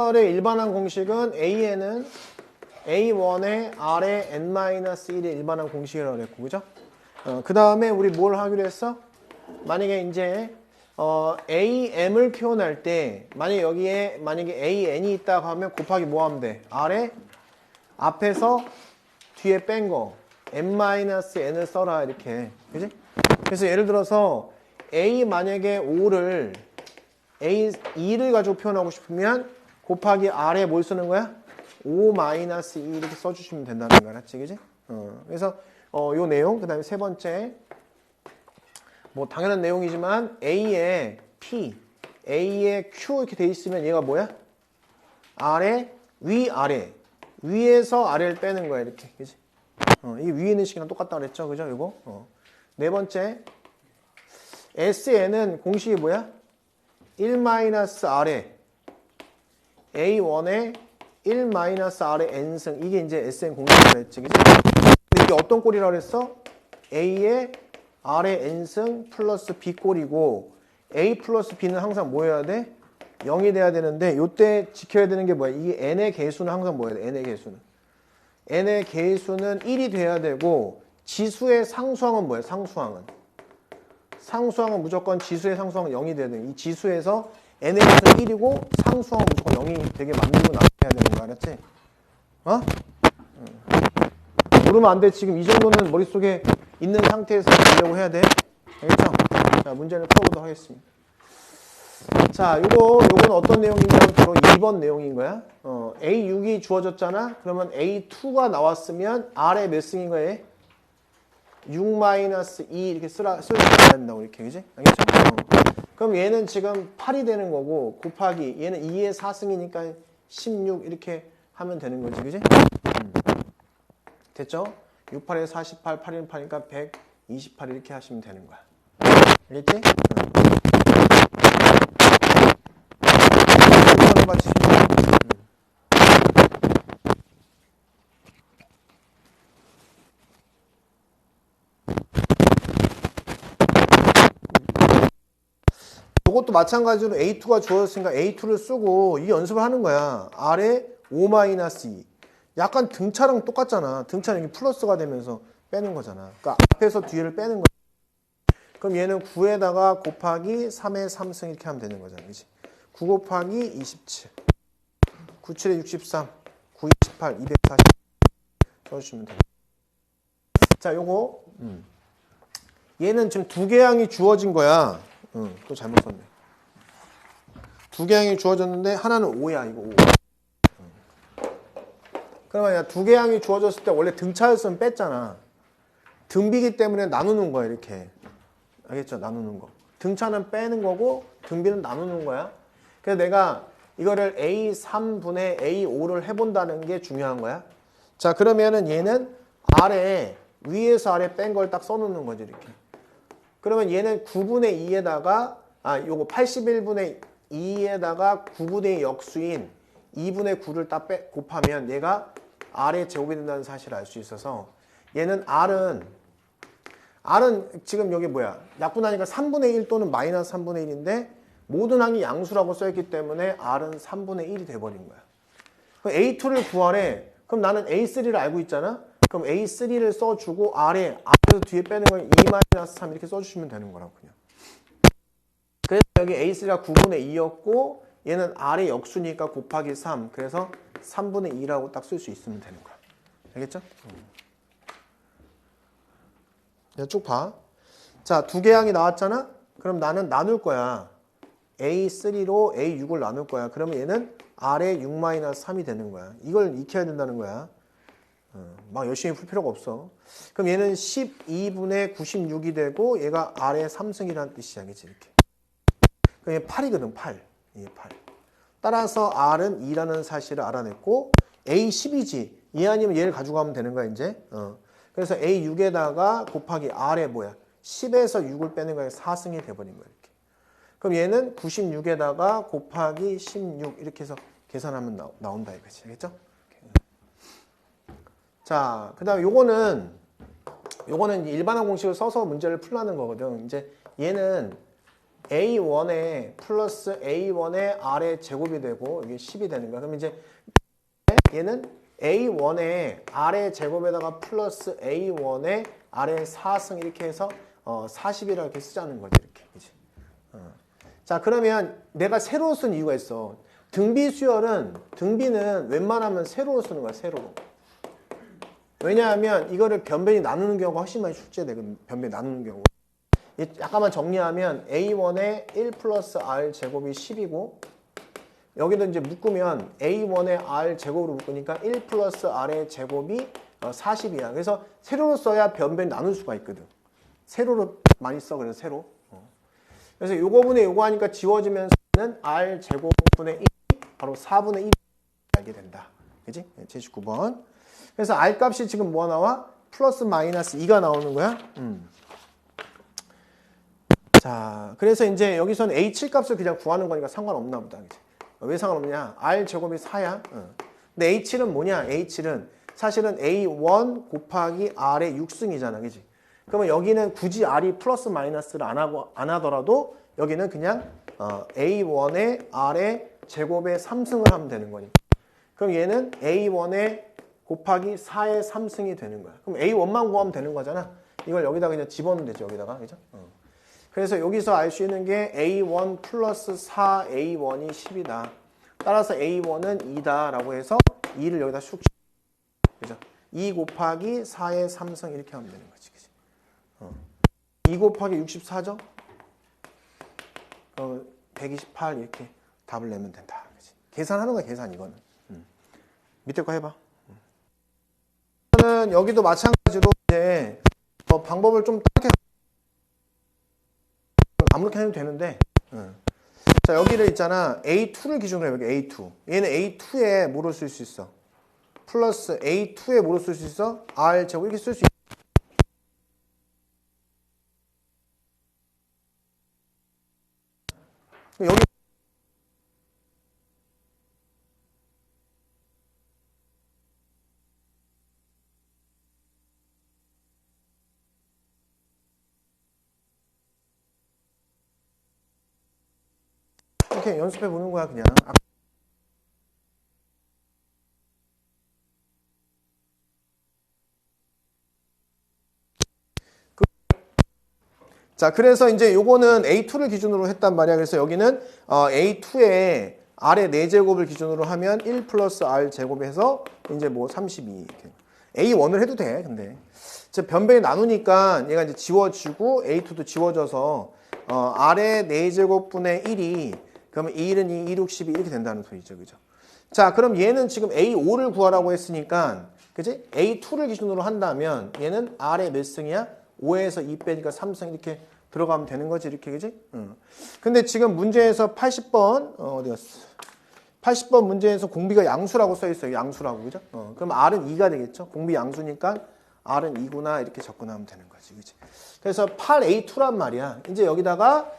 의 일반항 공식은 A에는 A1에 R에 N-1의 일반항 공식이라고 그랬고, 그죠? 그 다음에 우리 뭘 하기로 했어? 만약에 이제 AM을 표현할 때 만약에 여기에 만약에 AN이 있다고 하면 곱하기 뭐 하면 돼? R에 앞에서 뒤에 뺀 거 N-N을 써라 이렇게, 그지? 그래서 예를 들어서 A 만약에 5를 A2를 가지고 표현하고 싶으면 곱하기 R에 뭘 쓰는 거야? 5-2 이렇게 써주시면 된다는 거야, 알았지? 그지? 그래서 요 내용, 그 다음에 세 번째 뭐 당연한 내용이지만 A에 P, A에 Q 이렇게 돼 있으면 얘가 뭐야? 아래, 위, 아래. 위에서 아래를 빼는 거야, 이렇게. 그지? 이 위에 있는 식이랑 똑같다 그랬죠? 그죠? 이거. 네 번째. SN은 공식이 뭐야? 1-아래. A1에 1-아래 N승. 이게 이제 SN 공식이라 했지, 그지? 근데 이게 어떤 꼴이라고 그랬어? A에 R의 N승 플러스 B 꼴이고 A 플러스 B는 항상 뭐 해야 돼? 0이 돼야 되는데 요때 지켜야 되는 게 뭐야? 이게 N의 개수는 항상 뭐야 돼? N의 개수는. N의 개수는 1이 돼야 되고 지수의 상수항은 뭐야? 상수항은. 상수항은 무조건 지수의 상수항은 0이 돼야 돼. 이 지수에서 N의 개수는 1이고 상수항은 무조건 0이 되게 만들고 나와야 되는 거 알았지? 모르면 안 돼. 지금 이 정도는 머릿속에 있는 상태에서 보려고 해야 돼. 알겠죠? 자, 문제를 풀어보도록 하겠습니다. 자, 요건 어떤 내용이냐면 바로 2번 내용인 거야. A6이 주어졌잖아. 그러면 A2가 나왔으면 R의 몇 승인 거야? 6-2 이렇게 써야 된다고 이렇게, 그지? 알겠죠? 그럼 얘는 지금 8이 되는 거고 곱하기 얘는 2의 4승이니까 16 이렇게 하면 되는 거지, 그지? 됐죠? 6, 8에 48, 8인 8이니까 128 이렇게 하시면 되는 거야. 알겠지? 이것도 마찬가지로 A2가 주어졌으니까 A2를 쓰고 이 연습을 하는 거야. R에 5-2. 약간 등차랑 똑같잖아. 등차는 이게 플러스가 되면서 빼는 거잖아. 그러니까 앞에서 뒤를 빼는 거야. 그럼 얘는 9에다가 곱하기 3의 3승 이렇게 하면 되는 거잖아. 그치? 9 곱하기 27. 9, 7에 63. 9, 28, 240. 써주시면 됩니다. 자, 요거. 얘는 지금 두 개항이 주어진 거야. 또 잘못 썼네. 두 개항이 주어졌는데 하나는 5야. 이거 5. 그러면 두 개항이 주어졌을 때 원래 등차였으면 뺐잖아. 등비기 때문에 나누는 거야, 이렇게. 알겠죠? 나누는 거. 등차는 빼는 거고 등비는 나누는 거야. 그래서 내가 이거를 A3분의 A5를 해본다는 게 중요한 거야. 자, 그러면은 얘는 아래 위에서 아래 뺀 걸 딱 써놓는 거지, 이렇게. 그러면 얘는 9분의 2에다가 요거 81분의 2에다가 9분의 2 역수인 2분의 9를 딱 곱하면 얘가 R의 제곱이 된다는 사실을 알 수 있어서 얘는 R은 지금 여기 뭐야? 약분하니까 3분의 1 또는 마이너스 3분의 1인데 모든 항이 양수라고 써있기 때문에 R은 3분의 1이 돼버린 거야. 그럼 A2를 구하래. 그럼 나는 A3를 알고 있잖아? 그럼 A3를 써주고 R에서 뒤에 빼는 걸 2-3 이렇게 써주시면 되는 거라고 그냥. 그래서 여기 A3가 9분의 2였고 얘는 R의 역수니까 곱하기 3. 그래서 3분의 2라고 딱 쓸 수 있으면 되는 거야. 알겠죠? 쭉 봐. 자, 두 개 항이 나왔잖아? 그럼 나는 나눌 거야. A3로 A6을 나눌 거야. 그러면 얘는 R의 6-3이 되는 거야. 이걸 익혀야 된다는 거야. 막 열심히 풀 필요가 없어. 그럼 얘는 12분의 96이 되고 얘가 R의 3승이라는 뜻이야. 그치? 이렇게. 그럼 얘 8이거든, 8. 이게 8. 따라서 R은 2라는 사실을 알아냈고 A10이지. 얘 아니면 얘를 가져가면 되는 거야, 이제. 그래서 A6에다가 곱하기 R에 뭐야? 10에서 6을 빼는 거야. 4승이 돼버린 거야, 이렇게. 그럼 얘는 96에다가 곱하기 16 이렇게 해서 계산하면 나온다 이거지. 알겠죠? 자, 그 다음에 요거는 일반항 공식을 써서 문제를 풀라는 거거든. 이제 얘는 A1에 플러스 A1의 R의 제곱이 되고 이게 10이 되는 거야. 그럼 이제 얘는 A1의 R의 제곱에다가 플러스 A1의 R의 4승 이렇게 해서 40이라고 이렇게 쓰자는 거지. 이렇게. 그치? 자, 그러면 내가 세로로 쓴 이유가 있어. 등비는 웬만하면 세로로 쓰는 거야. 세로로. 왜냐하면 이거를 변변히 나누는 경우가 훨씬 많이 출제되거든. 변변히 나누는 경우. 약간만 정리하면 A1의 1 플러스 R 제곱이 10이고 여기도 이제 묶으면 A1의 R 제곱으로 묶으니까 1 플러스 R의 제곱이 40이야. 그래서 세로로 써야 변변히 나눌 수가 있거든. 세로로 많이 써. 그래서 세로. 그래서 요거분의 요거 하니까 지워지면서는 R 제곱분의 1 바로 4분의 1이 알게 된다. 그지? 79번. 그래서 R 값이 지금 뭐가 나와? 플러스 마이너스 2가 나오는 거야. 자, 그래서 이제 여기서는 A7 값을 그냥 구하는 거니까 상관없나 보다. 그치? 왜 상관없냐? R 제곱이 4야. 근데 A7은 뭐냐? A7은 사실은 A1 곱하기 R의 6승이잖아. 그지? 그러면 여기는 굳이 R이 플러스 마이너스를 안 하더라도 여기는 그냥 A1의 R의 제곱의 3승을 하면 되는 거니까. 그럼 얘는 A1의 곱하기 4의 3승이 되는 거야. 그럼 A1만 구하면 되는 거잖아. 이걸 여기다 그냥 집어넣으면 되죠. 여기다가. 그죠? 그래서 여기서 알 수 있는 게 A1 플러스 4A1이 10이다. 따라서 A1은 2다 라고 해서 2를 여기다 쑥 그죠? 2 곱하기 4의 3승 이렇게 하면 되는 거지. 그치? 2 곱하기 64죠? 128 이렇게 답을 내면 된다. 그치? 계산하는 거야, 계산 이거는. 밑에 거 해봐. 여기도 마찬가지로 이제 방법을 좀 딱히 아무렇게 해도 되는데 자 여기를 있잖아 A2를 기준으로 해볼게. A2 얘는 A2에 뭐로 쓸 수 있어? 플러스 A2에 뭐로 쓸 수 있어? R 제곱 이렇게 쓸 수 있어. 여기 이렇게 연습해 보는 거야 그냥. 자 그래서 이제 요거는 A2를 기준으로 했단 말이야. 그래서 여기는 A2에 R의 4제곱을 기준으로 하면 1 플러스 R 제곱해서 이제 뭐 32 이렇게. A1을 해도 돼. 근데 변변히 나누니까 얘가 이제 지워지고 A2도 지워져서 R의 4제곱분의 1이 그러면 2는 2, 2, 6, 12 이렇게 된다는 소리죠. 그죠? 자, 그럼 얘는 지금 A5를 구하라고 했으니까 그지? A2를 기준으로 한다면 얘는 R의 몇 승이야? 5에서 2 빼니까 3승 이렇게 들어가면 되는 거지. 이렇게 그지? 근데 지금 문제에서 80번 어디 갔어? 80번 문제에서 공비가 양수라고 써 있어요. 양수라고. 그죠? 그럼 R은 2가 되겠죠? 공비 양수니까 R은 2구나 이렇게 접근하면 되는 거지. 그지? 그래서 8A2란 말이야. 이제 여기다가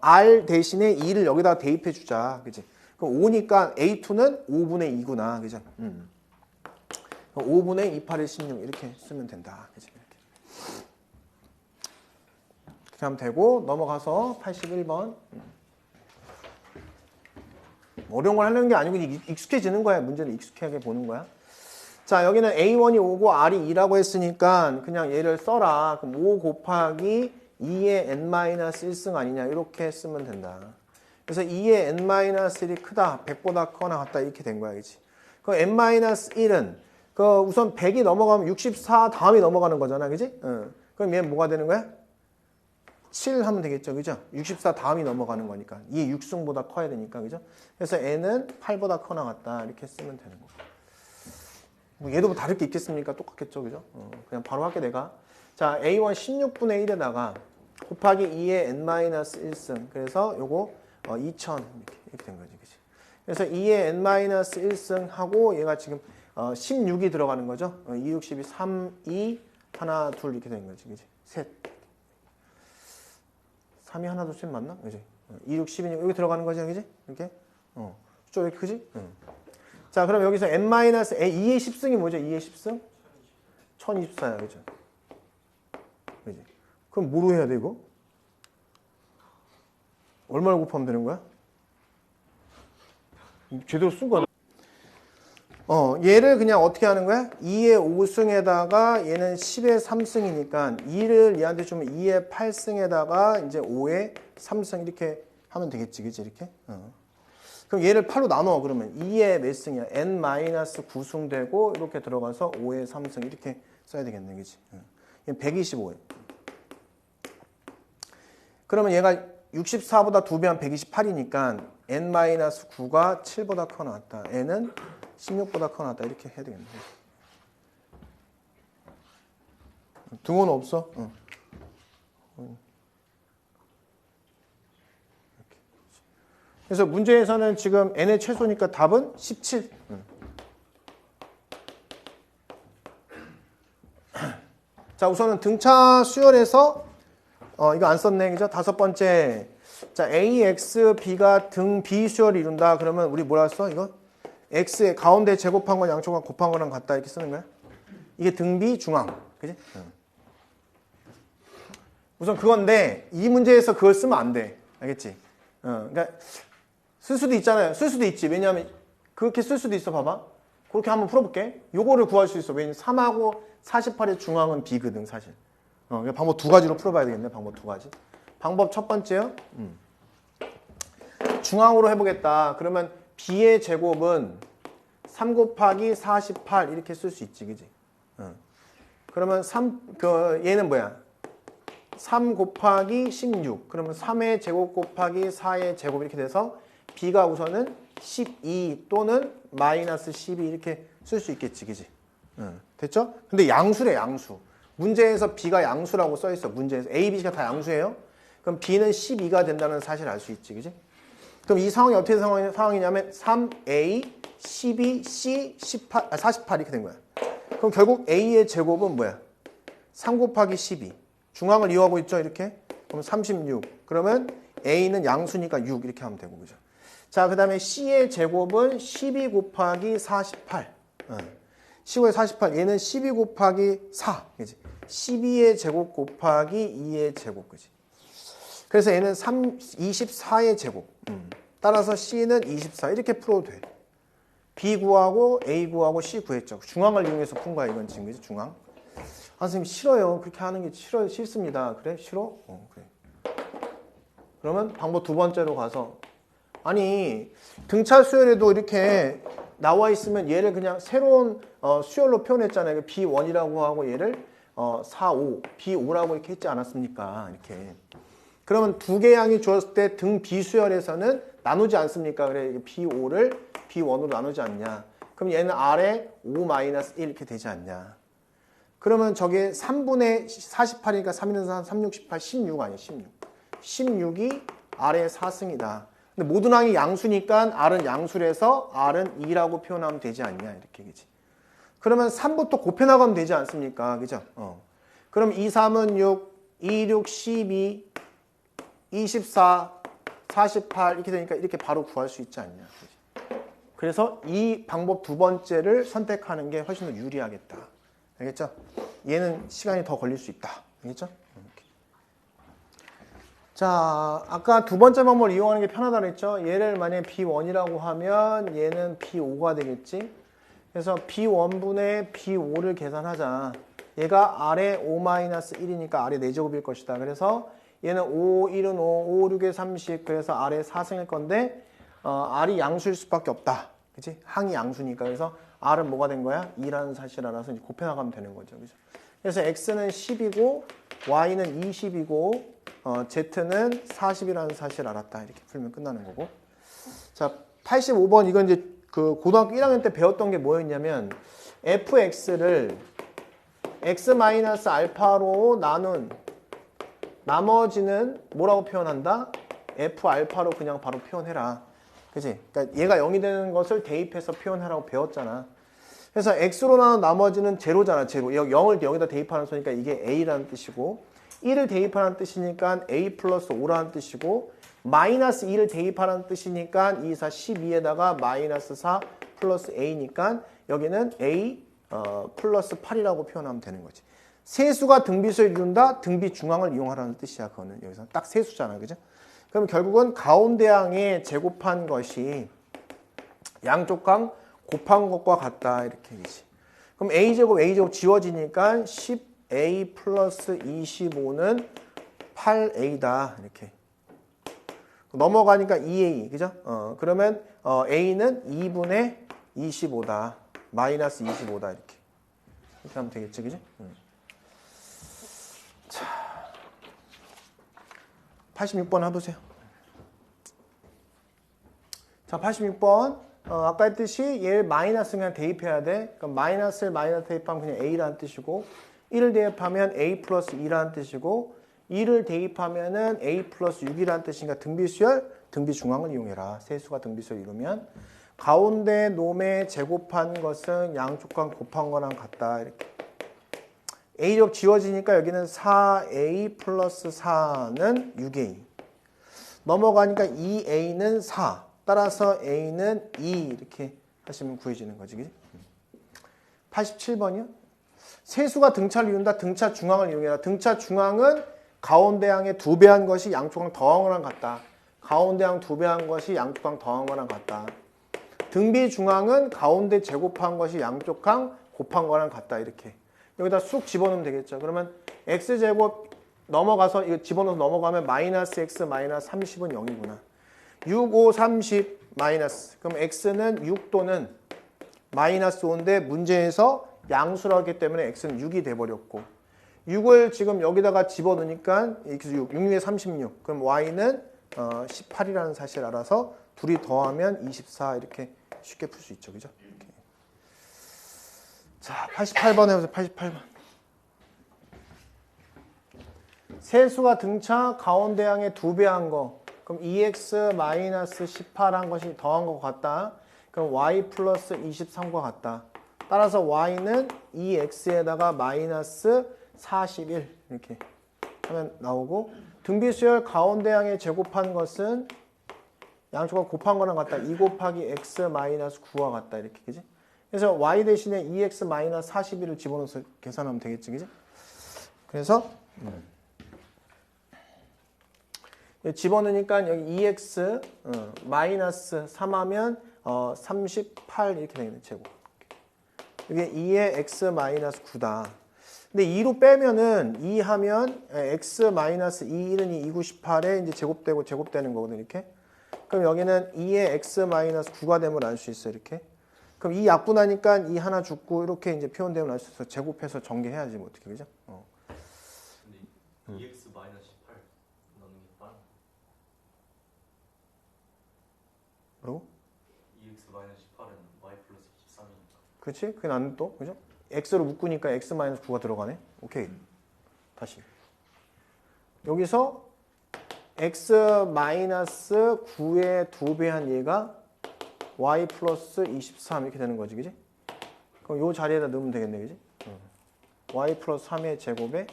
R 대신에 2를 여기다가 대입해 주자. 그지? 그럼 5니까 A2는 5분의 2구나. 그죠? 5분의 2, 8의 16 이렇게 쓰면 된다. 그지? 이렇게 하면 되고 넘어가서 81번. 어려운 걸 하려는 게 아니고 익숙해지는 거야. 문제를 익숙하게 보는 거야. 자, 여기는 A1이 5고 R이 2라고 했으니까 그냥 얘를 써라. 그럼 5 곱하기 2의 n-1승 아니냐 이렇게 쓰면 된다. 그래서 2의 n-1이 크다. 100보다 크거나 같다 이렇게 된 거야. 그치? 그 n-1은 그 우선 100이 넘어가면 64 다음이 넘어가는 거잖아. 그지? 그럼 얘는 뭐가 되는 거야? 7 하면 되겠죠. 그죠? 64 다음이 넘어가는 거니까. 2의 6승보다 커야 되니까. 그죠? 그래서 n은 8보다 커나 같다. 이렇게 쓰면 되는 거고. 뭐 얘도 뭐 다를 게 있겠습니까? 똑같겠죠. 그죠? 그냥 바로 할게 내가. 자, A1 16분의 1에다가 곱하기 2의 n-1승. 그래서 요거 2000 이렇게 된 거지. 그치? 그래서 2의 n-1승 하고 얘가 지금 16이 들어가는 거죠. 2, 6, 12, 3, 2, 하나, 둘 이렇게 된 거지. 그치? 셋. 3이 하나, 둘, 셋 맞나? 그지? 2, 6, 12, 여기 들어가는 거지, 그지? 이렇게? 숫자 왜 이렇게 크지? 자, 그럼 여기서 n-2의 10승이 뭐죠? 2의 10승? 1024야, 그죠? 그지? 그럼 뭐로 해야 돼, 이거? 얼마를 곱하면 되는 거야? 제대로 쓴 거야. 얘를 그냥 어떻게 하는 거야? 2의 5승에다가 얘는 10의 3승이니까 2를 얘한테 주면 2의 8승에다가 이제 5의 3승 이렇게 하면 되겠지, 그치? 이렇게. 그럼 얘를 8로 나눠. 그러면 2의 몇 승이야? n-9승 되고 이렇게 들어가서 5의 3승 이렇게 써야 되겠네, 그치? 얘는 125에. 그러면 얘가 64보다 2배한 128이니까 n-9가 7보다 커 나왔다. n은 16보다 커 나왔다. 이렇게 해야 되겠네. 등호는 없어? 그래서 문제에서는 지금 n의 최소니까 답은 17. 자, 우선은 등차 수열에서 이거 안 썼네, 그죠? 다섯 번째. 자, A, X, B가 등 B 수열을 이룬다. 그러면 우리 뭐라 써? 이거? X의 가운데 제곱한 건 양쪽과 곱한 거랑 같다. 이렇게 쓰는 거야. 이게 등 B 중앙. 그지? 우선 그건데, 이 문제에서 그걸 쓰면 안 돼. 알겠지? 그러니까, 쓸 수도 있잖아요. 쓸 수도 있지. 왜냐하면, 그렇게 쓸 수도 있어. 봐봐. 그렇게 한번 풀어볼게. 요거를 구할 수 있어. 왜냐면 3하고 48의 중앙은 B거든, 사실. 방법 두 가지로 풀어봐야 되겠네. 방법 두 가지. 방법 첫 번째요. 중앙으로 해보겠다. 그러면 B의 제곱은 3 곱하기 48 이렇게 쓸 수 있지, 그지? 그러면 얘는 뭐야? 3 곱하기 16. 그러면 3의 제곱 곱하기 4의 제곱 이렇게 돼서 B가 우선은 12 또는 마이너스 12 이렇게 쓸 수 있겠지, 그지? 됐죠? 근데 양수래, 양수. 문제에서 B가 양수라고 써있어. 문제에서 A, B가 다 양수예요. 그럼 B는 12가 된다는 사실을 알 수 있지, 그지? 그럼 이 상황이 어떻게 상황이냐면 3A, 12, C, 48 이렇게 된 거야. 그럼 결국 A의 제곱은 뭐야? 3 곱하기 12. 중앙을 이용하고 있죠, 이렇게? 그럼 36. 그러면 A는 양수니까 6 이렇게 하면 되고, 그죠? 자, 그 다음에 C의 제곱은 12 곱하기 48. 15에 48. 얘는 12 곱하기 4. 그지? 12의 제곱 곱하기 2의 제곱. 그지? 그래서 얘는 24의 제곱. 따라서 C는 24. 이렇게 풀어도 돼. B 구하고 A 구하고 C 구했죠. 중앙을 이용해서 푼 거야, 이건 지금. 그지? 중앙. 아, 선생님, 싫어요. 그렇게 하는 게 싫습니다. 그래? 싫어? 그래. 그러면 방법 두 번째로 가서, 아니, 등차 수열에도 이렇게 나와 있으면 얘를 그냥 새로운 수열로 표현했잖아요. B1이라고 하고 얘를 4, 5, B5라고 이렇게 했지 않았습니까? 이렇게. 그러면 두 개의 양이 주었을 때 등 비수열에서는 나누지 않습니까? 그래, B5를 B1으로 나누지 않냐. 그럼 얘는 아래 5-1 이렇게 되지 않냐. 그러면 저게 3분의 48이니까 3, 3, 6, 18, 16 아니야, 16. 16이 아래 4승이다. 근데 모든 항이 양수니까 R은 양수래서 R은 2라고 표현하면 되지 않냐, 이렇게, 그지? 그러면 3부터 곱해 나가면 되지 않습니까? 그죠? 그럼 2, 3은 6, 2, 6, 12, 24, 48 이렇게 되니까 이렇게 바로 구할 수 있지 않냐. 그치? 그래서 이 방법 두 번째를 선택하는 게 훨씬 더 유리하겠다. 알겠죠? 얘는 시간이 더 걸릴 수 있다. 알겠죠? 자, 아까 두 번째 방법을 이용하는 게 편하다고 했죠? 얘를 만약에 B1이라고 하면 얘는 B5가 되겠지? 그래서 B1분의 B5를 계산하자. 얘가 아래 5-1이니까 아래 4제곱일 것이다. 그래서 얘는 5, 1은 5, 5, 6에 30. 그래서 아래 4승일 건데 R이 양수일 수밖에 없다. 그치? 항이 양수니까. 그래서 R은 뭐가 된 거야? 2라는 사실을 알아서 이제 곱해 나가면 되는 거죠. 그죠? 그래서 X는 10이고 Y는 20이고 Z는 40이라는 사실을 알았다. 이렇게 풀면 끝나는 거고. 자, 85번 이건 이제 그 고등학교 1학년 때 배웠던 게 뭐였냐면 fx를 x-알파로 나눈 나머지는 뭐라고 표현한다? f-알파로 그냥 바로 표현해라. 그치? 그러니까 얘가 0이 되는 것을 대입해서 표현하라고 배웠잖아. 그래서 x로 나눈 나머지는 제로잖아. 제로. 0을 여기다 대입하는 소니까 이게 a라는 뜻이고 1을 대입하는 뜻이니까 a 플러스 5라는 뜻이고 마이너스 2를 대입하는 뜻이니까 2, 4, 12에다가 마이너스 4 플러스 a니까 여기는 a 플러스 8이라고 표현하면 되는 거지. 세수가 등비수를 이룬다. 등비 중앙을 이용하라는 뜻이야. 그거는 여기서 딱 세수잖아. 그죠? 그럼 결국은 가운데 항에 제곱한 것이 양쪽 강 곱한 것과 같다. 이렇게 되지. 그럼 a제곱 지워지니까 10a 플러스 25는 8a다. 이렇게. 넘어가니까 2a. 그죠? 그러면 a는 2분의 25다. 마이너스 25다. 이렇게. 이렇게 하면 되겠죠. 그죠? 자. 86번 해보세요. 자, 86번. 아까 했듯이 얘를 마이너스 그냥 대입해야 돼. 그럼 마이너스를 마이너스 대입하면 그냥 a라는 뜻이고, 1을 대입하면 a 플러스 2라는 뜻이고, 2를 대입하면은 a 플러스 6이라는 뜻이니까 등비수열, 등비중앙을 이용해라. 세수가 등비수열 이루면 가운데 놈에 제곱한 것은 양쪽 간 곱한 거랑 같다. 이렇게. a제곱 지워지니까 여기는 4a 플러스 4는 6a. 넘어가니까 2a는 4. 따라서 a는 2 이렇게 하시면 구해지는 거지. 그치? 87번이요. 세수가 등차를 이룬다. 등차 중앙을 이용해라. 등차 중앙은 가운데 항의 2배 한 것이 양쪽 항 더한 거랑 같다. 가운데 항 2배 한 것이 양쪽 항 더한 거랑 같다. 등비 중앙은 가운데 제곱한 것이 양쪽 항 곱한 거랑 같다. 이렇게. 여기다 쑥 집어넣으면 되겠죠. 그러면 x제곱 넘어가서 이거 집어넣어서 넘어가면 마이너스 x 마이너스 30은 0이구나. 6, 5, 30 마이너스. 그럼 x는 6 또는 마이너스 5인데 문제에서 양수라고 했기 때문에 x는 6이 돼버렸고, 6을 지금 여기다가 집어넣으니까 6, 6에 36. 그럼 y는 18이라는 사실을 알아서 둘이 더하면 24 이렇게 쉽게 풀 수 있죠. 그죠? 이렇게. 자, 88번 해보세요. 88번. 세수가 등차 가운데 항의 2배 한 거. 그럼 2x 마이너스 18 한 것이 더한 것 같다. 그럼 y 플러스 23과 같다. 따라서 y는 2x에다가 마이너스 41 이렇게 하면 나오고, 등비수열 가운데 항에 제곱한 것은 양쪽과 곱한 거랑 같다. 2 곱하기 x 마이너스 9와 같다. 이렇게. 그지? 그래서 y 대신에 2x 마이너스 41을 집어넣어서 계산하면 되겠지. 그지? 그래서 집어넣으니까 여기 2x 마이너스 3 하면 38 이렇게 되겠네. 제곱. 이게 2의 x 마이너스 9다. 근데 2로 빼면은 2 하면 x 마이너스 2, 1은 2, 2, 9, 18에 이제 제곱되고 제곱되는 거거든. 이렇게. 그럼 여기는 2의 x 마이너스 9가 되면 알 수 있어. 이렇게. 그럼 2 약분하니까 2 하나 죽고 이렇게 이제 표현되면 알 수 있어. 제곱해서 전개해야지 뭐 어떻게. 그죠? 근데 2x 마이너스 18 넣는 게 빠르. 뭐라고? 2x 마이너스 18은 y 플러스 23이니까. 그렇지? 그게 나는 또 그죠? x로 묶으니까 x 마이너스 9가 들어가네. 오케이. 다시. 여기서 x 마이너스 9의 2배 한 얘가 y 플러스 23 이렇게 되는 거지. 그지? 그럼 요 자리에다 넣으면 되겠네. 그지? y 플러스 3의 제곱에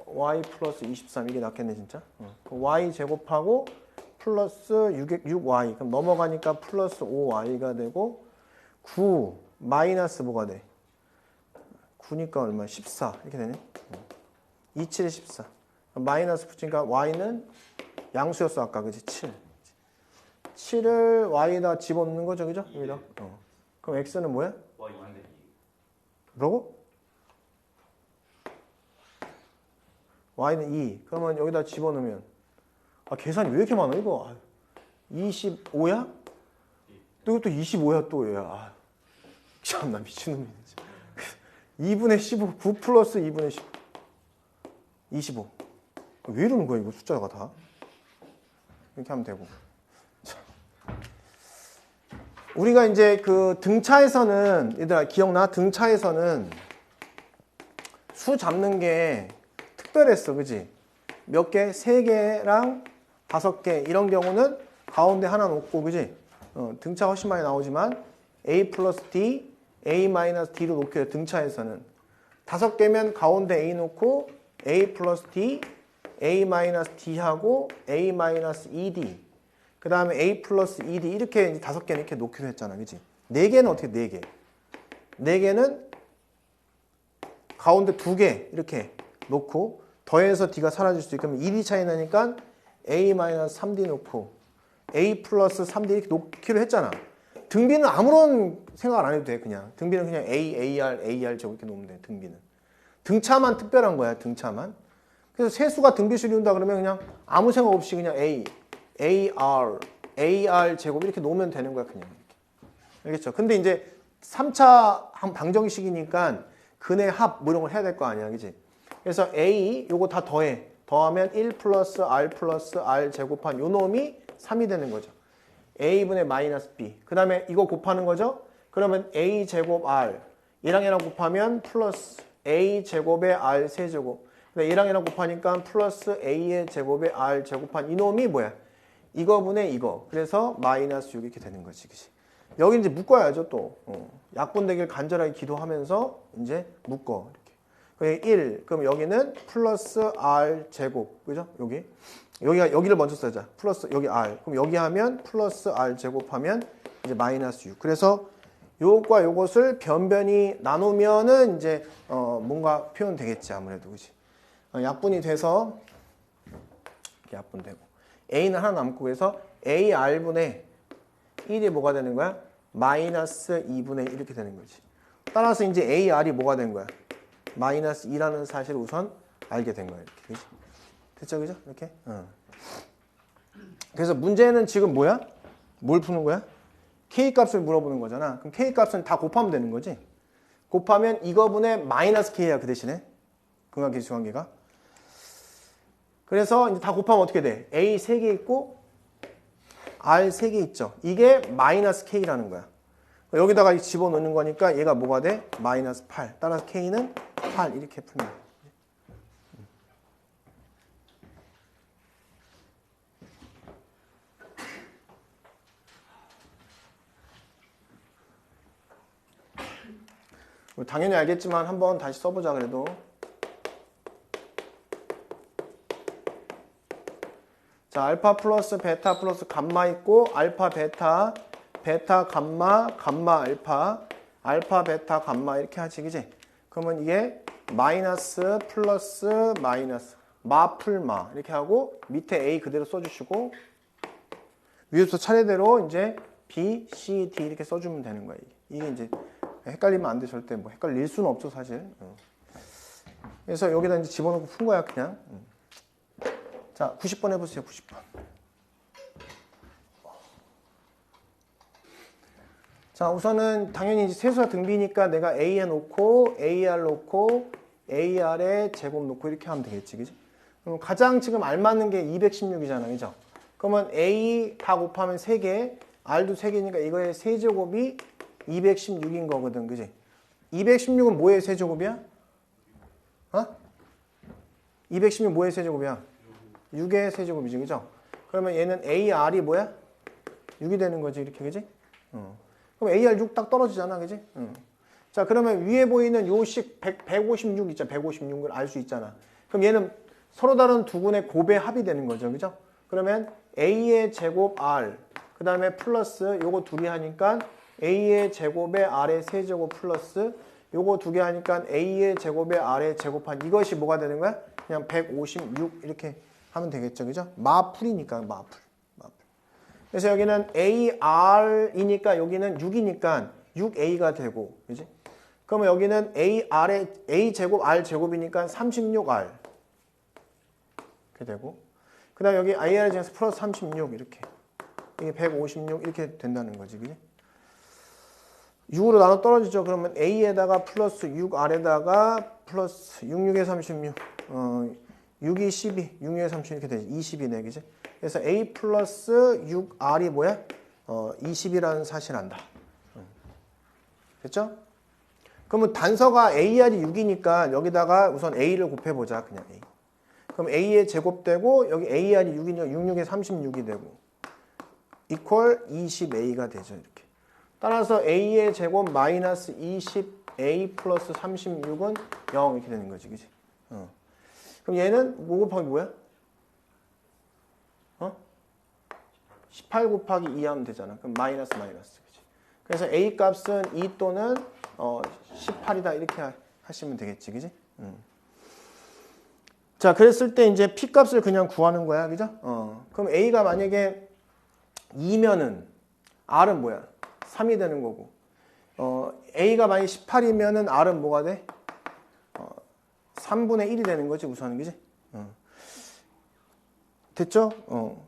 y 플러스 23 이게 낫겠네 진짜. y 제곱하고 플러스 6y 그럼 넘어가니까 플러스 5y가 되고, 9 마이너스 뭐가 돼? 9니까 얼마? 14 이렇게 되네. 27에 14 마이너스 붙이니까 y는 양수였어 아까. 그지? 7을 y에다 집어넣는 거죠. 그죠? 여기다. 그럼 x는 뭐야? y 2인데 뭐라고? y는 2. 그러면 여기다 집어넣으면 계산이 왜 이렇게 많아 이거? 25야? 또 이것도 25야 또 얘야. 참나 미친놈이네. 2분의 15. 9 플러스 2분의 15. 25. 왜 이러는 거야 이거 숫자가 다? 이렇게 하면 되고. 자. 우리가 이제 그 등차에서는 얘들아 기억나? 등차에서는 수 잡는 게 특별했어. 그지? 몇 개? 3개랑 5개 이런 경우는 가운데 하나 놓고 그지? 등차 훨씬 많이 나오지만 a 플러스 d, a 마이너스 d로 놓게 돼. 등차에서는 5개면 가운데 a 놓고 a 플러스 d, a 마이너스 d하고 a 마이너스 2d 그 다음에 a 플러스 2d 이렇게 이제 5개는 이렇게 놓기로 했잖아. 그지? 4개는 어떻게 4개? 4개는 가운데 2개 이렇게 놓고 더해서 d가 사라질 수 있고, 그러면 2d 차이 나니까 a-3d 놓고 a 플러스 3d 이렇게 놓기로 했잖아. 등비는 아무런 생각 안 해도 돼. 그냥 등비는 그냥 a, ar, ar 제곱 이렇게 놓으면 돼. 등비는 등차만 특별한 거야. 등차만. 그래서 세수가 등비수를 이룬다 그러면 그냥 아무 생각 없이 그냥 a, ar, ar 제곱 이렇게 놓으면 되는 거야. 그냥 이렇게. 알겠죠? 근데 이제 3차 방정식이니까 근의 합 뭐 이런 걸 해야 될 거 아니야. 그지? 그래서 a 요거 다 더해. 더하면 1 플러스 r 제곱한 요 놈이 3이 되는 거죠. a분의 마이너스 b. 그 다음에 이거 곱하는 거죠. 그러면 a 제곱 r 얘랑 얘랑 곱하면 플러스 a 제곱에 r 세제곱. 얘랑 얘랑 곱하니까 플러스 a의 제곱에 r 제곱한 이 놈이 뭐야? 이거분의 이거. 그래서 마이너스 6 이렇게 되는 거지. 그치? 여기 이제 묶어야죠 또. 약분되길 간절하게 기도하면서 이제 묶어. 이렇게. 1. 그럼 여기는 플러스 r 제곱. 그죠? 여기를 먼저 쓰자. 플러스 여기 r. 그럼 여기 하면 플러스 r 제곱하면 이제 마이너스 6. 그래서 요것과 요것을 변변히 나누면은 이제 뭔가 표현 되겠지 아무래도. 그지? 약분이 돼서 이렇게 약분되고 a는 하나 남고 그래서 ar분의 1이 뭐가 되는 거야? 마이너스 2분의 1 이렇게 되는 거지. 따라서 이제 ar이 뭐가 된 거야? 마이너스 2라는 사실을 우선 알게 된 거야. 이렇게. 그치? 됐죠? 그죠? 이렇게? 그래서 문제는 지금 뭐야? 뭘 푸는 거야? K값을 물어보는 거잖아. 그럼 K값은 다 곱하면 되는 거지. 곱하면 이거분의 마이너스 K야, 그 대신에. 근각계수관계가. 그래서 이제 다 곱하면 어떻게 돼? A 3개 있고 R 3개 있죠. 이게 마이너스 K라는 거야. 여기다가 집어넣는 거니까 얘가 뭐가 돼? 마이너스 8. 따라서 K는 8 이렇게 풀면 돼. 당연히 알겠지만 한번 다시 써보자 그래도. 자, 알파 플러스 베타 플러스 감마 있고 알파 베타, 베타 감마, 감마 알파, 알파 베타 감마 이렇게 하지 그지? 그러면 이게 마이너스 플러스 마이너스 마풀마 이렇게 하고 밑에 A 그대로 써주시고 위에서 차례대로 이제 B, C, D 이렇게 써주면 되는 거야. 이게 이제 헷갈리면 안 돼. 절대 뭐 헷갈릴 수는 없죠 사실. 그래서 여기다 이제 집어넣고 푼 거야 그냥. 자, 90번 해보세요. 90번. 자, 우선은 당연히 이제 세수와 등비니까 내가 A 해놓고 AR 놓고 AR에 제곱 놓고 이렇게 하면 되겠지, 그지? 그럼 가장 지금 알맞는 게 216이잖아, 그죠? 그러면 A 다 곱하면 3개, R도 3개니까 이거의 세제곱이 216인 거거든, 그지? 216은 뭐의 세제곱이야? 216 뭐의 세제곱이야? 6의 세제곱이지, 그죠? 그러면 얘는 AR이 뭐야? 6이 되는 거지, 이렇게, 그지? 그럼 AR 6 딱 떨어지잖아, 그지? 자, 그러면 위에 보이는 요식 156 있잖아, 156을 알 수 있잖아. 그럼 얘는 서로 다른 두 군의 곱의 합이 되는 거죠, 그죠? 그러면 A의 제곱 R, 그 다음에 플러스 요거 둘이 하니까 A의 제곱에 R의 세제곱 플러스 요거 두 개 하니까 A의 제곱에 R의 제곱한 이것이 뭐가 되는 거야? 그냥 156 이렇게 하면 되겠죠, 그죠? 마풀이니까 마풀. 그래서 여기는 AR이니까 여기는 6이니까 6A가 되고, 그지? 그러면 여기는 AR의 A제곱 R제곱이니까 36R 이렇게 되고, 그 다음 여기 IR에 대해서 플러스 36 이렇게, 이게 156 이렇게 된다는 거지, 그지? 6으로 나눠 떨어지죠. 그러면 A에다가 플러스 6R에다가 플러스 66에 36 6이 12, 6에 30 이렇게 되지. 20이네, 그지? 그래서 A 플러스 6R이 뭐야? 20이라는 사실 안다. 됐죠? 그러면 단서가 AR이 6이니까 여기다가 우선 A를 곱해보자. 그냥 A. 그럼 A의 제곱되고 여기 AR이 6이니까 66에 36이 되고 이퀄 20A가 되죠. 이렇게. 따라서 A의 제곱 마이너스 20A 플러스 36은 0 이렇게 되는 거지. 그지? 그럼 얘는 5 곱하기 뭐야? 18 곱하기 2 하면 되잖아. 그럼 마이너스. 그치? 그래서 A 값은 2 또는 18이다 이렇게 하시면 되겠지. 그지? 자, 그랬을 때 이제 P 값을 그냥 구하는 거야. 그죠? 그럼 A가 만약에 2면은 R은 뭐야? 3이 되는 거고. A가 만약에 18이면은 R은 뭐가 돼? 3분의 1이 되는 거지, 우선은. 그지? 됐죠?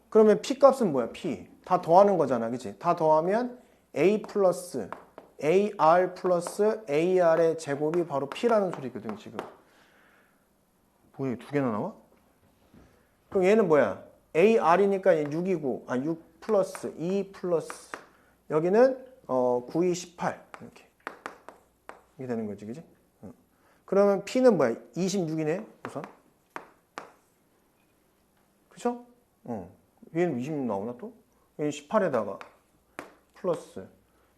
그러면 P 값은 뭐야? P. 다 더하는 거잖아. 그지? 다 더하면 A 플러스 AR 플러스 AR의 제곱이 바로 P라는 소리거든, 지금. 뭐야, 두 개나 나와? 그럼 얘는 뭐야? AR이니까 6이고, 6 플러스 2 플러스 여기는 9, 2, 18 이렇게 되는 거지, 그지? 그러면 P는 뭐야? 26이네, 우선. 그쵸? 얘는 26 나오나 또? 얘는 18에다가 플러스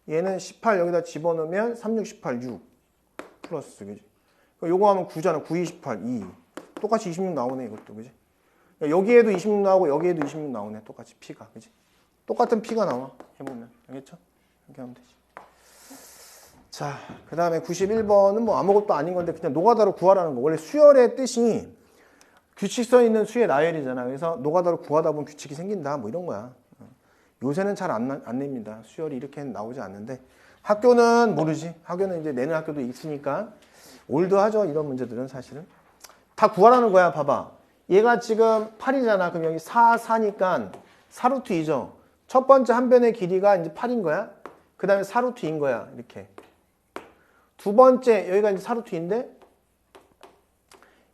얘는 18 여기다 집어넣으면 3, 6, 18, 6 플러스, 그지? 요거 하면 9잖아. 9, 2, 18, 2 똑같이 26 나오네, 이것도, 그지? 여기에도 26 나오고 여기에도 26 나오네, 똑같이 P가, 그지? 똑같은 P가 나와, 해보면. 알겠죠? 이렇게 하면 되지. 자, 그 다음에 91번은 뭐 아무것도 아닌 건데 그냥 노가다로 구하라는 거. 원래 수열의 뜻이 규칙성 있는 수의 나열이잖아. 그래서 노가다로 구하다 보면 규칙이 생긴다, 뭐 이런 거야. 요새는 잘 안 냅니다. 수열이 이렇게 나오지 않는데 학교는 모르지. 학교는 이제 내는 학교도 있으니까 올드하죠, 이런 문제들은. 사실은 다 구하라는 거야. 봐봐, 얘가 지금 8이잖아. 그럼 여기 4, 4니까 4루트 2죠. 첫 번째 한 변의 길이가 이제 8인 거야. 그 다음에 4루트 2인 거야, 이렇게. 두 번째 여기가 이제 4루트 2인데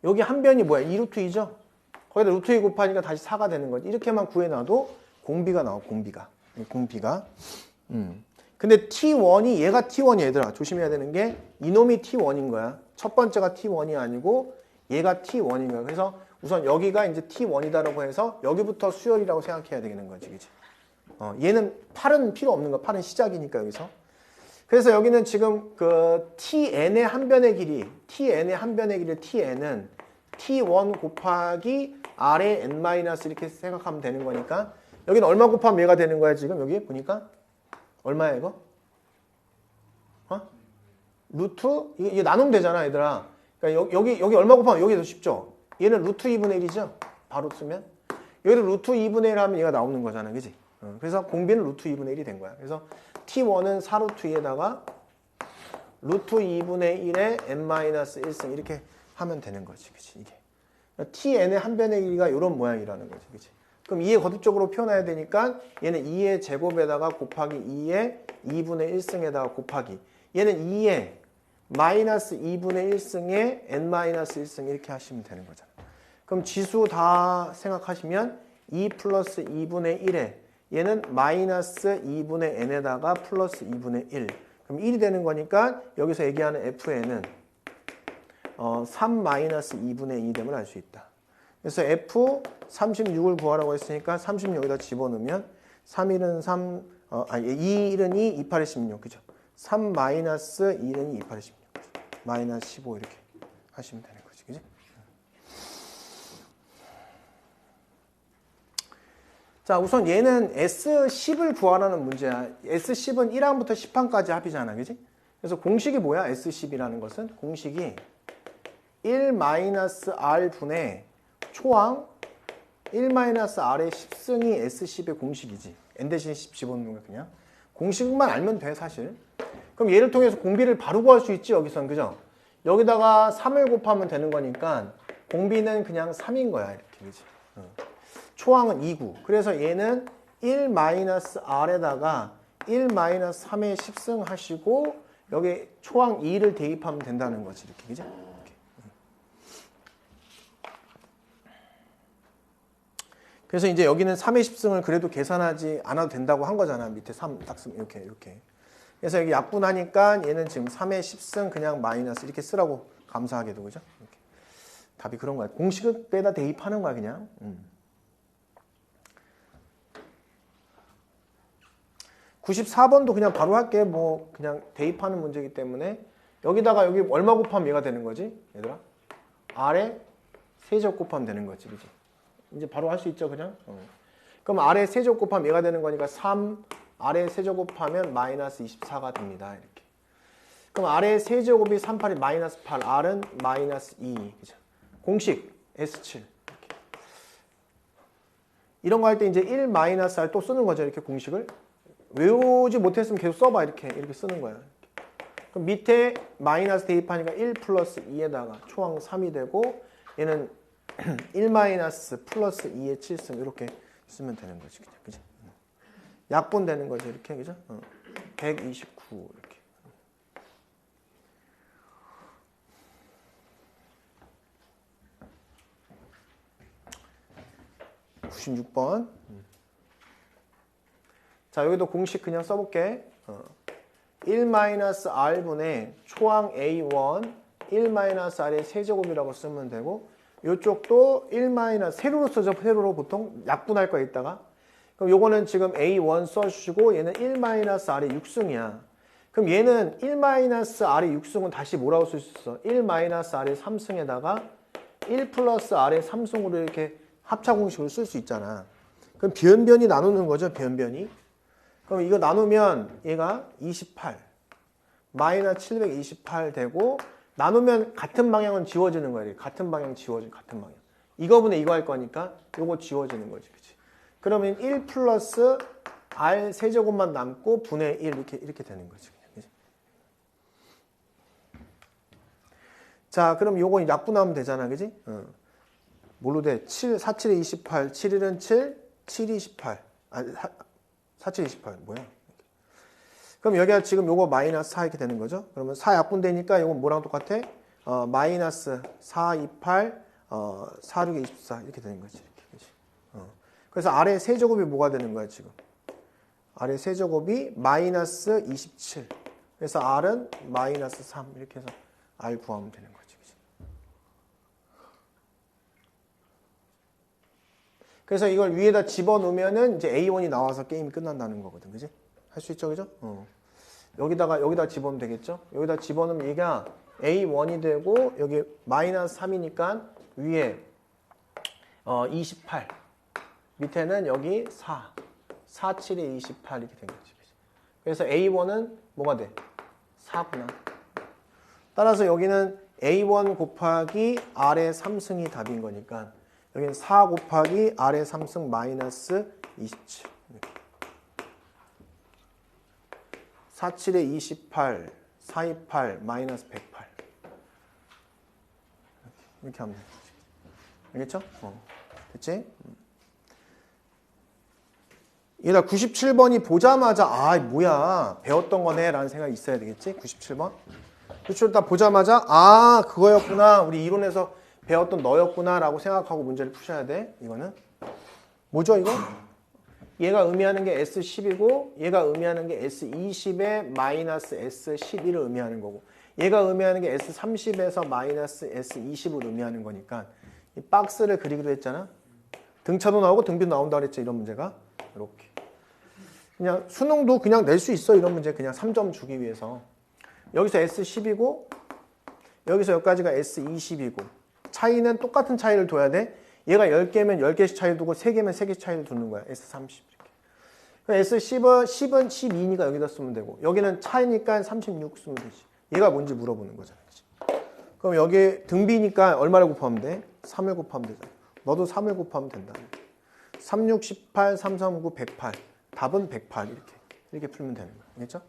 여기 한 변이 뭐야? 2루트 2죠. 거기다 루트 2 곱하니까 다시 4가 되는 거지. 이렇게만 구해놔도 공비가 나와, 공비가. 근데 T1이, 얘가 T1이 얘들아. 조심해야 되는 게 이놈이 T1인 거야. 첫 번째가 T1이 아니고 얘가 T1인 거야. 그래서 우선 여기가 이제 T1이다라고 해서 여기부터 수열이라고 생각해야 되는 거지, 그치? 얘는 8은 필요 없는 거야. 8은 시작이니까 여기서. 그래서 여기는 지금 그 TN의 한 변의 길이, TN의 한 변의 길이 TN은 T1 곱하기 R의 N- 이렇게 생각하면 되는 거니까 여기는 얼마 곱하면 얘가 되는 거야, 지금? 여기 보니까? 얼마야, 이거? 루트? 이게 나누면 되잖아, 얘들아. 그러니까 여기 얼마 곱하면 여기 더 쉽죠? 얘는 루트 2분의 1이죠? 바로 쓰면. 여기도 루트 2분의 1 하면 얘가 나오는 거잖아, 그지? 그래서 공비는 루트 2분의 1이 된 거야. 그래서 T1은 4루트 2에다가 루트 2분의 1에 n-1승 이렇게 하면 되는 거지, 그치? 이게. TN의 한 변의 길이가 이런 모양이라는 거지, 그치? 그럼 2의 거듭적으로 표현해야 되니까 얘는 2의 제곱에다가 곱하기 2의 2분의 1승에다가 곱하기 얘는 2의 마이너스 2분의 1승에 n-1승 이렇게 하시면 되는 거잖아. 그럼 지수 다 생각하시면 2 플러스 2분의 1에 얘는 마이너스 2분의 n에다가 플러스 2분의 1 그럼 1이 되는 거니까 여기서 얘기하는 fn은 3 마이너스 2분의 2 됨을 알 수 있다. 그래서 f 36을 구하라고 했으니까 36 여기다 집어넣으면 3일은 3, 2일은 2, 2, 8이 16, 그죠? 3 마이너스 2일은 2, 2, 8이 16, 마이너스 15 이렇게 하시면 되는 거지, 그지? 자, 우선 얘는 S10을 구하라는 문제야. S10은 1항부터 10항까지 합이잖아, 그지? 그래서 공식이 뭐야? S10이라는 것은 공식이 1-R 분의 초항 1-R의 10승이 S10의 공식이지. N 대신 10 집어넣는 거야, 그냥. 공식만 알면 돼, 사실. 그럼 얘를 통해서 공비를 바로 구할 수 있지, 여기선, 그죠? 여기다가 3을 곱하면 되는 거니까 공비는 그냥 3인 거야, 이렇게, 그지? 초항은 2구. 그래서 얘는 1-R에다가 1-3의 10승 하시고 여기 초항 2를 대입하면 된다는 거지, 이렇게, 그죠? 그래서 이제 여기는 3의 10승을 그래도 계산하지 않아도 된다고 한 거잖아. 밑에 3 딱 쓰면 이렇게. 그래서 여기 약분하니까 얘는 지금 3의 10승 그냥 마이너스 이렇게 쓰라고 감사하게도, 그죠? 이렇게. 답이 그런 거야. 공식에다 대입하는 거야, 그냥. 94번도 그냥 바로 할게. 뭐 그냥 대입하는 문제이기 때문에 여기다가 여기 얼마 곱하면 얘가 되는 거지, 얘들아? R에 세제곱 곱하면 되는 거지, 그지? 이제 바로 할 수 있죠, 그냥? 그럼 R에 세제곱 곱하면 얘가 되는 거니까 3, R에 세제곱 곱하면 마이너스 24가 됩니다, 이렇게. 그럼 R의 세제곱이 3, 8이 마이너스 8, R은 마이너스 2, 그죠? 공식 S7 이렇게. 이런 거 할 때 이제 1-R 또 쓰는 거죠. 이렇게 공식을 외우지 못했으면 계속 써봐. 이렇게 쓰는 거야. 그럼 밑에 마이너스 대입하니까 1 플러스 2에다가 초항 3이 되고 얘는 1 마이너스 플러스 2의 7승 이렇게 쓰면 되는 거지. 그냥, 그죠? 약분 되는 거죠. 이렇게. 그죠? 129 이렇게. 96번. 자, 여기도 공식 그냥 써볼게. 1-R분의 초항 A1 1-R의 세제곱이라고 쓰면 되고 이쪽도 1- 세로로 쓰죠. 세로로 보통 약분할 거 있다가 그럼 요거는 지금 A1 써주시고 얘는 1-R의 6승이야. 그럼 얘는 1-R의 6승은 다시 뭐라고 쓸 수 있어? 1-R의 3승에다가 1 플러스 R의 3승으로 이렇게 합차 공식으로 쓸 수 있잖아. 그럼 변변이 나누는 거죠. 변변이. 그럼 이거 나누면 얘가 28 마이너스 728 되고 나누면 같은 방향은 지워지는 거예요. 같은 방향 지워져. 같은 방향. 이거분의 이거 할 거니까 요거 지워지는 거지. 그치? 그러면 1 플러스 R 세제곱만 남고 분의 1 이렇게 되는 거지. 그치? 자, 그럼 요거 약분하면 되잖아. 그지? 뭘로 돼? 7, 4, 7에 28, 7, 1은 7, 7, 28. 아, 4, 7, 28. 뭐야? 그럼 여기가 지금 요거 마이너스 4 이렇게 되는 거죠. 그러면 4 약분되니까 요건 뭐랑 똑같아? 마이너스 4, 28, 4, 6, 24 이렇게 되는 거지. 이렇게. 그치? 그래서 아래 세제곱이 뭐가 되는 거야, 지금? 아래 세제곱이 마이너스 27. 그래서 R은 마이너스 3 이렇게 해서 R 구하면 되는 거지. 그치? 그래서 이걸 위에다 집어넣으면은 이제 A1이 나와서 게임이 끝난다는 거거든. 그지? 할 수 있죠, 그죠? 여기다 집어넣으면 되겠죠? 여기다 집어넣으면 얘가 A1이 되고 여기 마이너스 3이니까 위에 28 밑에는 여기 4 4, 7에 28 이렇게 된 거지. 그래서 A1은 뭐가 돼? 4구나. 따라서 여기는 A1 곱하기 R의 3승이 답인 거니까 여기는 4 곱하기 R의 3승 마이너스 27 4, 7에 28, 4, 28, 마이너스 108 이렇게 하면 돼. 알겠죠? 됐지? 얘가 97번이 보자마자 아 뭐야 배웠던 거네 라는 생각이 있어야 되겠지? 97번 그렇죠? 딱 보자마자 아 그거였구나 우리 이론에서 배웠던 너였구나 라고 생각하고 문제를 푸셔야 돼. 이거는 뭐죠 이거? 얘가 의미하는 게 S10이고 얘가 의미하는 게 S20에 마이너스 S11을 의미하는 거고 얘가 의미하는 게 S30에서 마이너스 S20을 의미하는 거니까 이 박스를 그리기로 했잖아. 등차도 나오고 등비도 나온다 그랬죠. 이런 문제가 이렇게 그냥 수능도 그냥 낼 수 있어. 이런 문제 그냥 3점 주기 위해서 여기서 S10이고 여기서 여기까지가 S20이고 차이는 똑같은 차이를 둬야 돼. 얘가 10개면 10개씩 차이 두고 3개면 3개 차이를 두는 거야. S30 이렇게. S10은 12니까 여기다 쓰면 되고 여기는 차이니까 36 쓰면 되지. 얘가 뭔지 물어보는 거잖아. 그치? 그럼 여기 등비니까 얼마를 곱하면 돼? 3을 곱하면 되잖아. 너도 3을 곱하면 된다. 3, 6, 18, 3, 3, 9, 108 답은 108 이렇게 풀면 되는 거야. 알겠죠?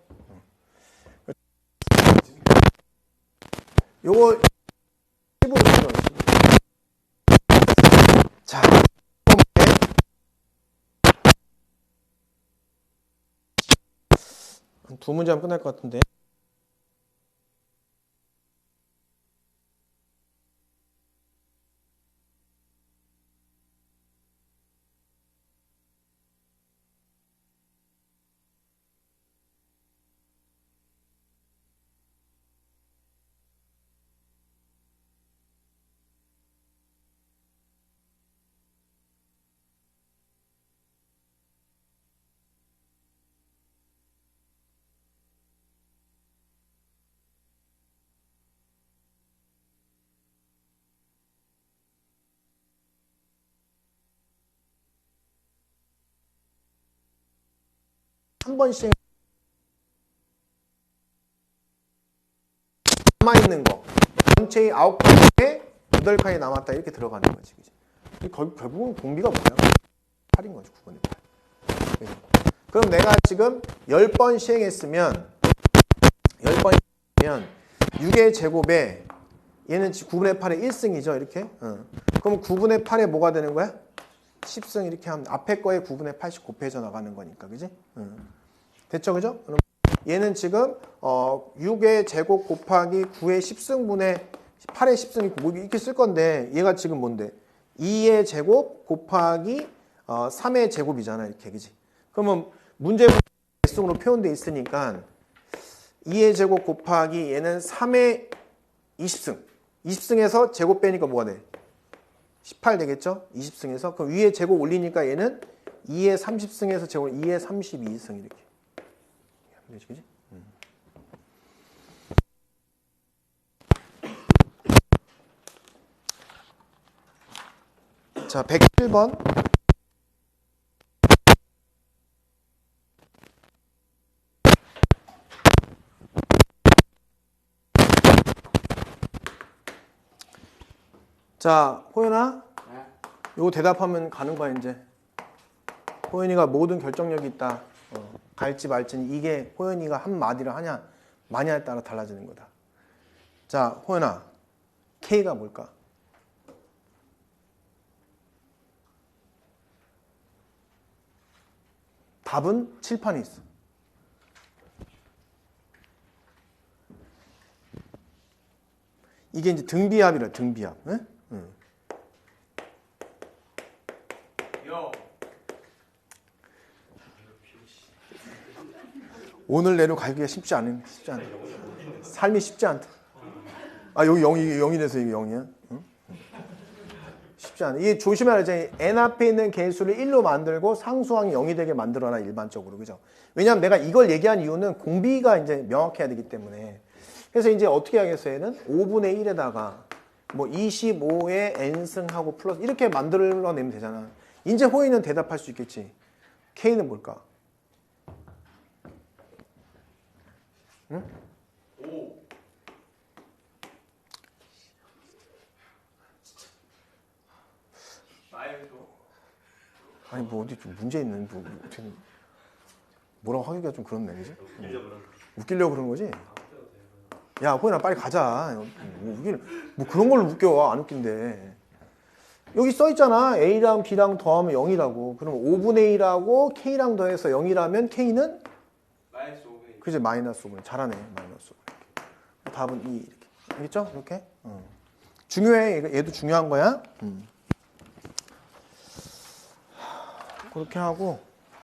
요거 15로 자, 두 문제 하면 끝날 것 같은데. 한 번씩 남아있는 거 전체의 9개 중에 8칸이 남았다 이렇게 들어가는 거지. 그치? 결국은 공비가 뭐야? 8인 거지. 9분의 8. 그치? 그럼 내가 지금 10번 시행했으면 6의 제곱에 얘는 9분의 8의 1승이죠. 이렇게. 그럼 9분의 8에 뭐가 되는 거야? 10승 이렇게 하면 앞에 거에 9분의 80 곱해져 나가는 거니까. 그지? 됐죠? 그죠? 그럼 얘는 지금 6의 제곱 곱하기 9의 10승분의 8의 10승이 뭐 이렇게 쓸 건데 얘가 지금 뭔데? 2의 제곱 곱하기 3의 제곱이잖아. 이렇게. 그지? 그러면 문제는 S승으로 표현되어 있으니까 2의 제곱 곱하기 얘는 3의 20승. 20승에서 제곱 빼니까 뭐가 돼? 18 되겠죠? 20승에서. 그럼 위에 제곱 올리니까 얘는 2의 30승에서 제곱 2의 32승 이렇게. 되지, 그지? 자, 107번. 자, 호연아. 요거 대답하면 가는 거야, 이제. 호연이가 모든 결정력이 있다. 갈지 말지는 이게 호연이가 한 마디를 하냐, 마냐에 따라 달라지는 거다. 자, 호연아. K가 뭘까? 답은 칠판에 있어. 이게 이제 등비합이라, 등비합. 응? 오늘 내로 가기가 쉽지 않아. 삶이 쉽지 않다. 아, 여기 0이 돼서 이게 0이야? 응? 쉽지 않아. 이게 조심해야 돼. n 앞에 있는 개수를 1로 만들고 상수항이 0이 되게 만들어놔, 일반적으로. 그죠? 왜냐면 내가 이걸 얘기한 이유는 공비가 이제 명확해야 되기 때문에. 그래서 이제 어떻게 하겠어요? 얘는 5분의 1에다가 뭐 25에 n승하고 플러스 이렇게 만들어내면 되잖아. 이제 호의는 대답할 수 있겠지. K는 뭘까? 응? 5. 아니 뭐 어디 좀 문제 있는 뭐 어떻게 뭐라고 하기가 좀 그렇네, 그지? 웃기려고 그런 거지? 야, 호연아 빨리 가자. 뭐 그런 걸로 웃겨. 안 웃긴데. 여기 써 있잖아. A랑 B랑 더하면 0이라고. 그럼 5분의 1하고 K랑 더해서 0이라면 K는? 마이너스 5분의 1. 그지? 마이너스 5분의 잘하네. 마이너스 5분의. 답은 2 이렇게. 알겠죠? 이렇게? 중요해. 얘도 중요한 거야. 그렇게 하고